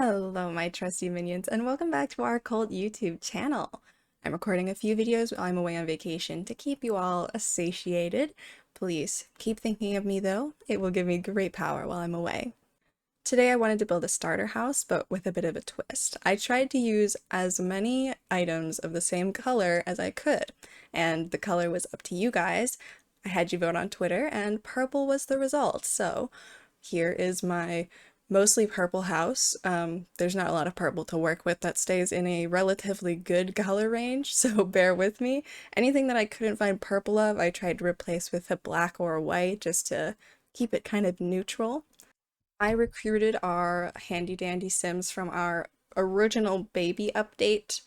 Hello, my trusty minions, and welcome back to our cult YouTube channel. I'm recording a few videos while I'm away on vacation to keep you all satiated. Please keep thinking of me though, it will give me great power while I'm away. Today I wanted to build a starter house, but with a bit of a twist. I tried to use as many items of the same color as I could, and the color was up to you guys. I had you vote on Twitter, and purple was the result, so here is my mostly purple house. There's not a lot of purple to work with that stays in a relatively good color range, so bear with me. Anything that I couldn't find purple of, I tried to replace with a black or a white just to keep it kind of neutral. I recruited our handy dandy Sims from our original baby update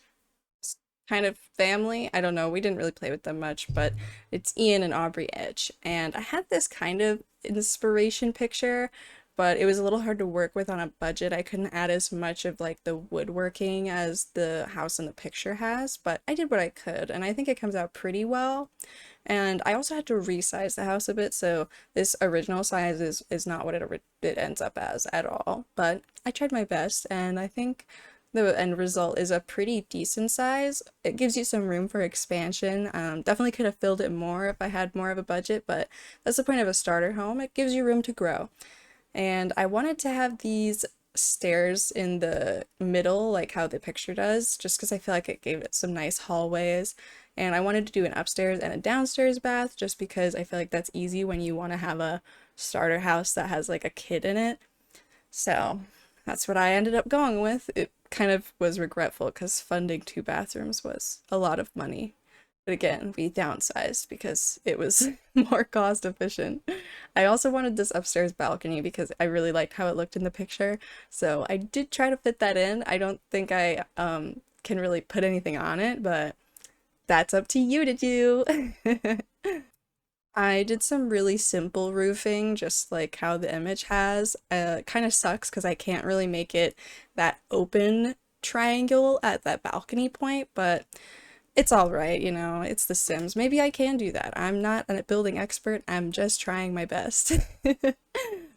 kind of family. I don't know, we didn't really play with them much, but it's Ian and Aubrey Edge. And I had this kind of inspiration picture, but it was a little hard to work with on a budget. I couldn't add as much of like the woodworking as the house in the picture has, but I did what I could, and I think it comes out pretty well. And I also had to resize the house a bit, so this original size is not what it ends up as at all. But I tried my best, and I think the end result is a pretty decent size. It gives you some room for expansion. Definitely could have filled it more if I had more of a budget, but that's the point of a starter home. It gives you room to grow. And I wanted to have these stairs in the middle, like how the picture does, just because I feel like it gave it some nice hallways. And I wanted to do an upstairs and a downstairs bath, just because I feel like that's easy when you want to have a starter house that has like a kid in it. So that's what I ended up going with. It kind of was regretful because funding two bathrooms was a lot of money. But again, we downsized because it was more cost efficient. I also wanted this upstairs balcony because I really liked how it looked in the picture. So I did try to fit that in. I don't think I can really put anything on it, but that's up to you to do. I did some really simple roofing, just like how the image has. It kind of sucks because I can't really make it that open triangle at that balcony point, but it's all right, you know, it's The Sims. Maybe I can do that. I'm not a building expert, I'm just trying my best.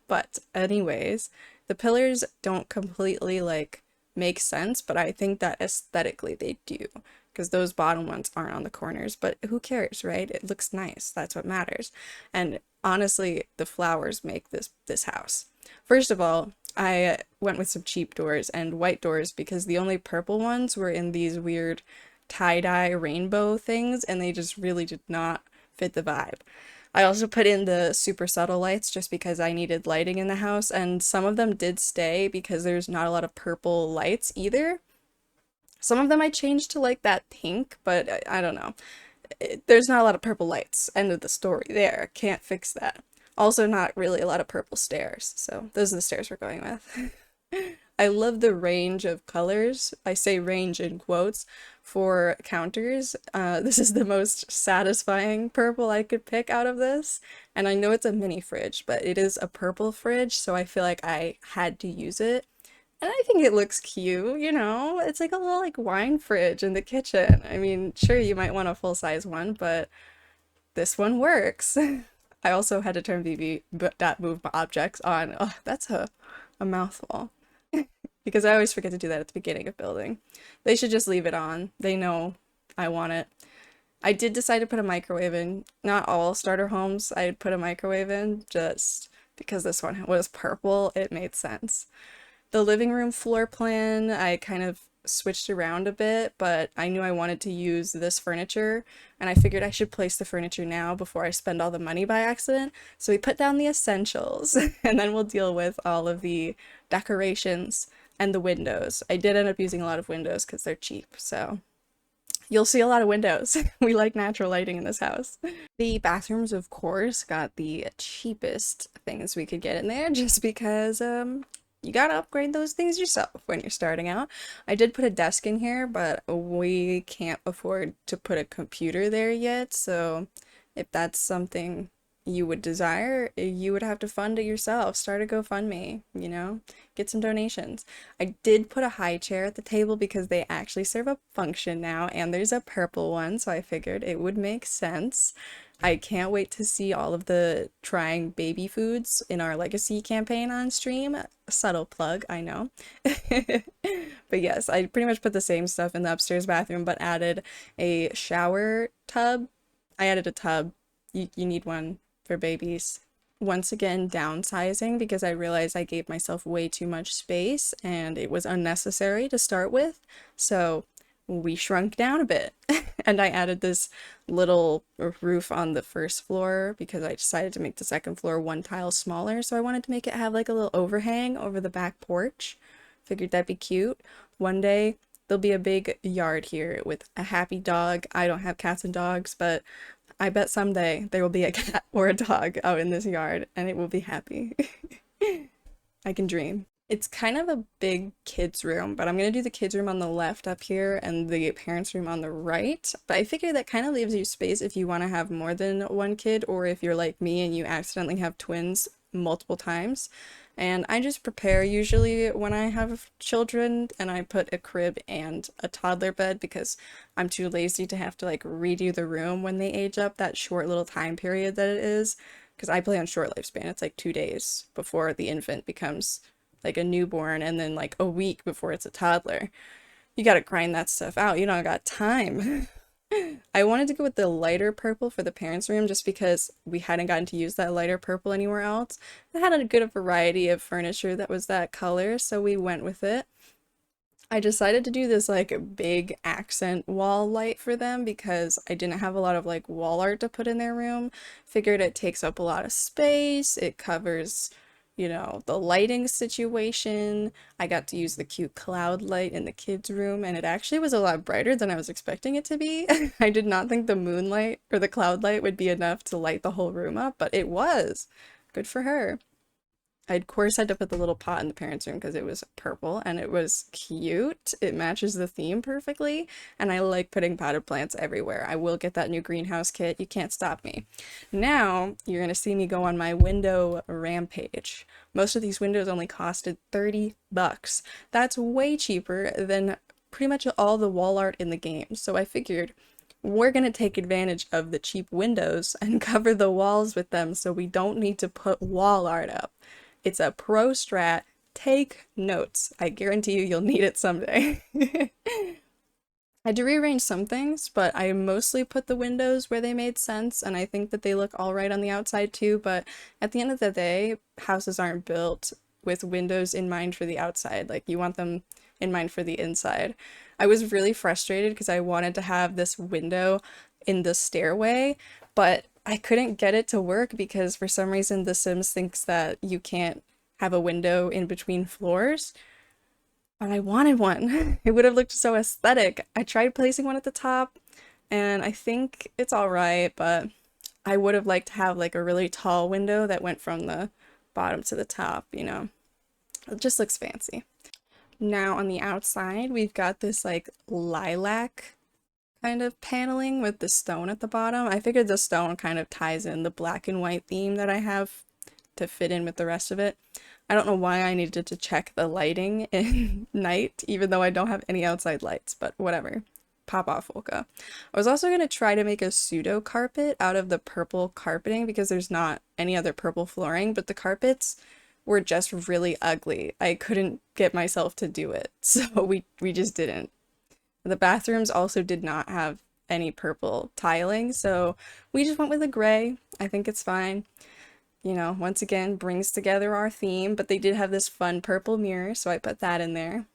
But anyways, the pillars don't completely like make sense, but I think that aesthetically they do because those bottom ones aren't on the corners, but who cares, right? It looks nice. That's what matters. And honestly, the flowers make this house. First of all, I went with some cheap doors and white doors because the only purple ones were in these weird tie-dye rainbow things and they just really did not fit the vibe. I also put in the super subtle lights just because I needed lighting in the house, and some of them did stay because there's not a lot of purple lights either. Some of them I changed to like that pink, but I don't know. There's not a lot of purple lights. End of the story there. Can't fix that. Also not really a lot of purple stairs, so those are the stairs we're going with. I love the range of colors. I say range in quotes for counters. This is the most satisfying purple I could pick out of this. And I know it's a mini fridge, but it is a purple fridge, so I feel like I had to use it. And I think it looks cute, you know? It's like a little like wine fridge in the kitchen. I mean, sure, you might want a full-size one, but this one works. I also had to turn VV that move objects on. Oh, that's a mouthful. Because I always forget to do that at the beginning of building. They should just leave it on. They know I want it. I did decide to put a microwave in. Not all starter homes I'd put a microwave in, just because this one was purple, it made sense. The living room floor plan, I kind of switched around a bit, but I knew I wanted to use this furniture, and I figured I should place the furniture now before I spend all the money by accident. So we put down the essentials, and then we'll deal with all of the decorations and the windows. I did end up using a lot of windows because they're cheap, so you'll see a lot of windows. We like natural lighting in this house. The bathrooms, of course, got the cheapest things we could get in there just because you gotta upgrade those things yourself when you're starting out. I did put a desk in here, but we can't afford to put a computer there yet, so if that's something you would desire, you would have to fund it yourself. Start a GoFundMe, you know? Get some donations. I did put a high chair at the table because they actually serve a function now, and there's a purple one, so I figured it would make sense. I can't wait to see all of the trying baby foods in our legacy campaign on stream. Subtle plug, I know. But yes, I pretty much put the same stuff in the upstairs bathroom, but added a shower tub. I added a tub. You need one for babies. Once again, downsizing because I realized I gave myself way too much space and it was unnecessary to start with. So we shrunk down a bit. And I added this little roof on the first floor because I decided to make the second floor one tile smaller. So I wanted to make it have like a little overhang over the back porch. Figured that'd be cute. One day there'll be a big yard here with a happy dog. I don't have cats and dogs, but I bet someday there will be a cat or a dog out in this yard and it will be happy. I can dream. It's kind of a big kids room, but I'm gonna do the kids room on the left up here and the parents room on the right. But I figure that kind of leaves you space if you want to have more than one kid, or if you're like me and you accidentally have twins multiple times. And I just prepare usually when I have children, and I put a crib and a toddler bed because I'm too lazy to have to like redo the room when they age up, that short little time period that it is. Because I play on short lifespan. It's like 2 days before the infant becomes like a newborn, and then like a week before it's a toddler. You gotta grind that stuff out. You don't got time. I wanted to go with the lighter purple for the parents' room just because we hadn't gotten to use that lighter purple anywhere else. It had a good variety of furniture that was that color, so we went with it. I decided to do this like big accent wall light for them because I didn't have a lot of like wall art to put in their room. Figured it takes up a lot of space, it covers, you know, the lighting situation. I got to use the cute cloud light in the kids' room, and it actually was a lot brighter than I was expecting it to be. I did not think the moonlight or the cloud light would be enough to light the whole room up, but it was. Good for her. I, of course, had to put the little pot in the parents' room because it was purple and it was cute. It matches the theme perfectly, and I like putting potted plants everywhere. I will get that new greenhouse kit. You can't stop me. Now, you're going to see me go on my window rampage. Most of these windows only costed 30 bucks. That's way cheaper than pretty much all the wall art in the game. So I figured we're going to take advantage of the cheap windows and cover the walls with them so we don't need to put wall art up. It's a pro strat. Take notes. I guarantee you you'll need it someday. I had to rearrange some things, but I mostly put the windows where they made sense, and I think that they look all right on the outside too, but at the end of the day, houses aren't built with windows in mind for the outside. Like, you want them in mind for the inside. I was really frustrated because I wanted to have this window in the stairway, but I couldn't get it to work because for some reason The Sims thinks that you can't have a window in between floors. But I wanted one. It would have looked so aesthetic. I tried placing one at the top, and I think it's alright, but I would have liked to have like a really tall window that went from the bottom to the top, you know? It just looks fancy. Now on the outside, we've got this like lilac kind of paneling with the stone at the bottom. I figured the stone kind of ties in the black and white theme that I have to fit in with the rest of it. I don't know why I needed to check the lighting in night, even though I don't have any outside lights, but whatever. Pop off, Volka. I was also going to try to make a pseudo carpet out of the purple carpeting because there's not any other purple flooring, but the carpets were just really ugly. I couldn't get myself to do it, so we just didn't. The bathrooms also did not have any purple tiling, so we just went with a gray. I think it's fine. You know, once again, brings together our theme, but they did have this fun purple mirror, so I put that in there.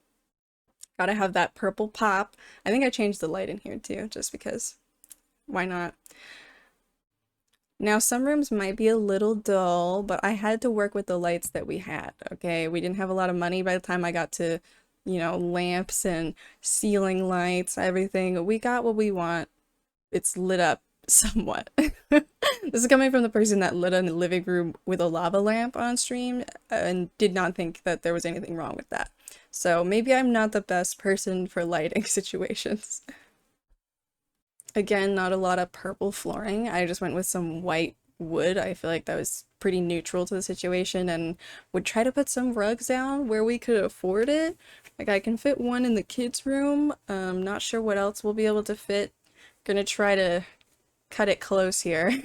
Gotta have that purple pop. I think I changed the light in here too, just because. Why not? Now, some rooms might be a little dull, but I had to work with the lights that we had, okay? We didn't have a lot of money by the time I got to, you know, lamps and ceiling lights, everything. We got what we want. It's lit up somewhat. This is coming from the person that lit a living room with a lava lamp on stream and did not think that there was anything wrong with that. So maybe I'm not the best person for lighting situations. Again, not a lot of purple flooring. I just went with some white wood. I feel like that was pretty neutral to the situation, and would try to put some rugs down where we could afford it. Like, I can fit one in the kids' room. Not sure what else we'll be able to fit. Gonna try to cut it close here.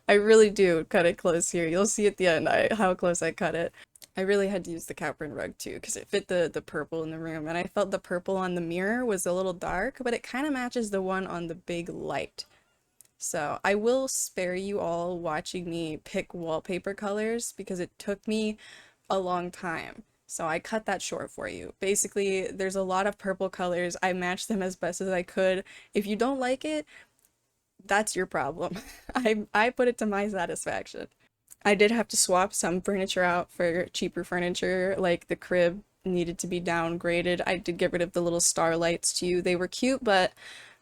I really do cut it close here. You'll see at the end how close I cut it. I really had to use the cow print rug too because it fit the purple in the room, and I felt the purple on the mirror was a little dark, but it kind of matches the one on the big light. So I will spare you all watching me pick wallpaper colors because it took me a long time. So I cut that short for you. Basically, there's a lot of purple colors. I matched them as best as I could. If you don't like it, that's your problem. I put it to my satisfaction. I did have to swap some furniture out for cheaper furniture, like the crib needed to be downgraded. I did get rid of the little starlights too. They were cute, but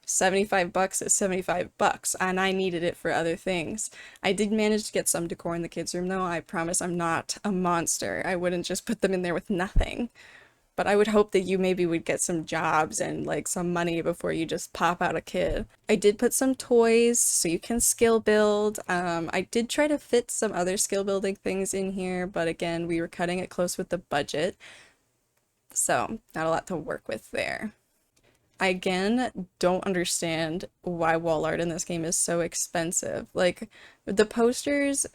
75 bucks is 75 bucks, and I needed it for other things. I did manage to get some decor in the kids' room though. I promise I'm not a monster. I wouldn't just put them in there with nothing. But I would hope that you maybe would get some jobs and like some money before you just pop out a kid. I did put some toys so you can skill build. I did try to fit some other skill building things in here, but again, we were cutting it close with the budget. So not a lot to work with there. I again don't understand why wall art in this game is so expensive. Like the posters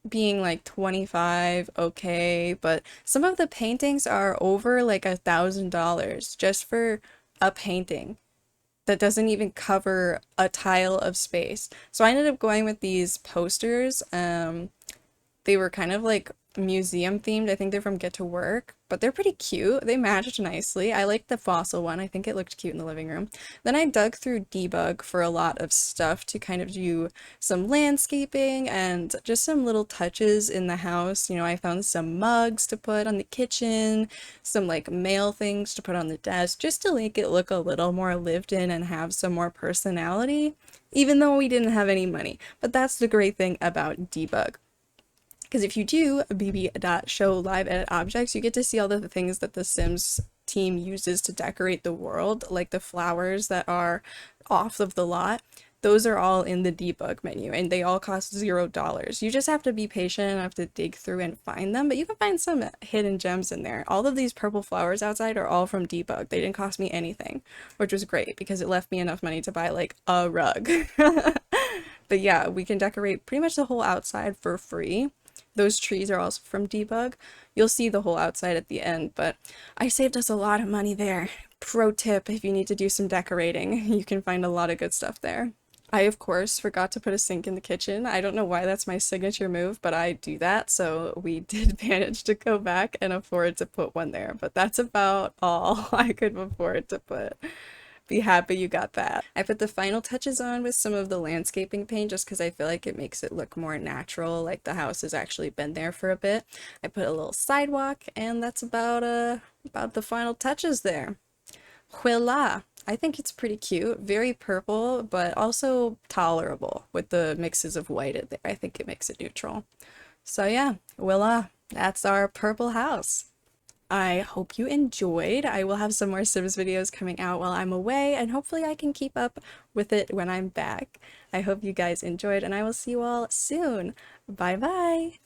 being like 25, okay, but some of the paintings are over like $1,000 just for a painting that doesn't even cover a tile of space. So I ended up going with these posters. They were kind of like museum themed. I think they're from Get to Work, but they're pretty cute. They matched nicely. I like the fossil one. I think it looked cute in the living room. Then I dug through Debug for a lot of stuff to kind of do some landscaping and just some little touches in the house. You know, I found some mugs to put on the kitchen, some like mail things to put on the desk, just to make it look a little more lived in and have some more personality, even though we didn't have any money. But that's the great thing about Debug. Because if you do bb.show live edit objects, you get to see all the things that the Sims team uses to decorate the world, like the flowers that are off of the lot. Those are all in the debug menu, and they all cost $0. You just have to be patient and have to dig through and find them, but you can find some hidden gems in there. All of these purple flowers outside are all from debug. They didn't cost me anything, which was great because it left me enough money to buy like a rug. But yeah, we can decorate pretty much the whole outside for free. Those trees are also from Debug. You'll see the whole outside at the end, but I saved us a lot of money there. Pro tip, if you need to do some decorating, you can find a lot of good stuff there. I, of course, forgot to put a sink in the kitchen. I don't know why that's my signature move, but I do that, so we did manage to go back and afford to put one there, but that's about all I could afford to put. Be happy you got that. I put the final touches on with some of the landscaping paint just because I feel like it makes it look more natural, like the house has actually been there for a bit. I put a little sidewalk, and that's about the final touches there. Voila! I think it's pretty cute, very purple, but also tolerable with the mixes of white in there. I think it makes it neutral. So yeah, voila! That's our purple house. I hope you enjoyed. I will have some more Sims videos coming out while I'm away, and hopefully I can keep up with it when I'm back. I hope you guys enjoyed, and I will see you all soon. Bye bye!